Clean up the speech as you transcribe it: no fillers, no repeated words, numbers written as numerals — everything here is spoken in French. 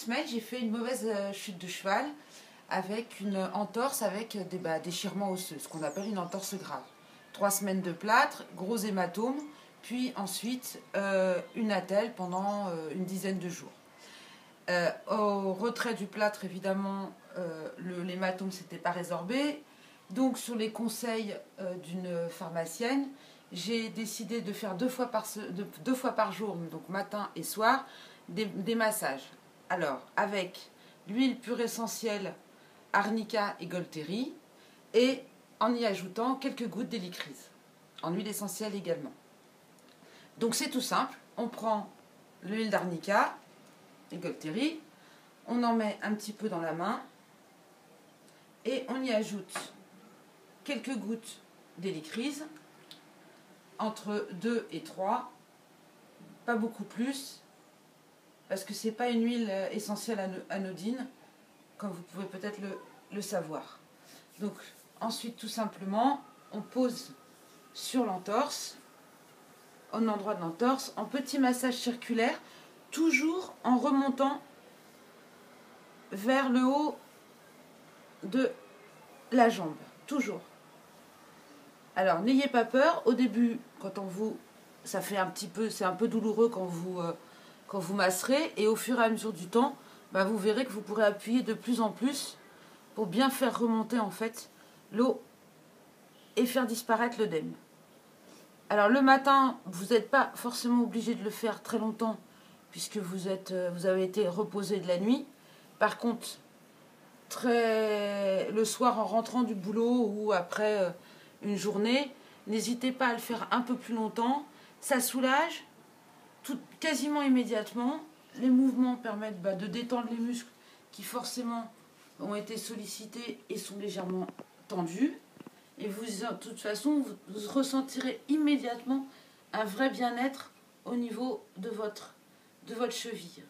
semaines, j'ai fait une mauvaise chute de cheval avec une entorse avec des déchirements osseux, ce qu'on appelle une entorse grave. 3 semaines de plâtre, gros hématome, puis ensuite une attelle pendant une dizaine de jours. Au retrait du plâtre, évidemment, l'hématome ne s'était pas résorbé. Donc, sur les conseils d'une pharmacienne, j'ai décidé de faire 2 fois par jour, donc matin et soir, des massages. Alors, avec l'huile pure essentielle Arnica et Golteri, et en y ajoutant quelques gouttes d'hélicryse, en huile essentielle également. Donc, c'est tout simple. On prend l'huile d'Arnica et Golteri, on en met un petit peu dans la main, et on y ajoute quelques gouttes d'hélicryse, entre 2 et 3, pas beaucoup plus, parce que ce n'est pas une huile essentielle anodine, comme vous pouvez peut-être le savoir. Donc ensuite, tout simplement, on pose sur l'entorse, en endroit de l'entorse, en petit massage circulaire, toujours en remontant vers le haut de la jambe, toujours. Alors n'ayez pas peur, au début, ça fait c'est un peu douloureux quand vous masserez, et au fur et à mesure du temps, vous verrez que vous pourrez appuyer de plus en plus pour bien faire remonter en fait l'eau et faire disparaître l'œdème. Alors le matin, vous n'êtes pas forcément obligé de le faire très longtemps puisque vous avez été reposé de la nuit. Par contre, le soir en rentrant du boulot ou après une journée, n'hésitez pas à le faire un peu plus longtemps. Ça soulage quasiment immédiatement. Les mouvements permettent de détendre les muscles qui forcément ont été sollicités et sont légèrement tendus. Et vous, de toute façon, vous ressentirez immédiatement un vrai bien-être au niveau de votre cheville.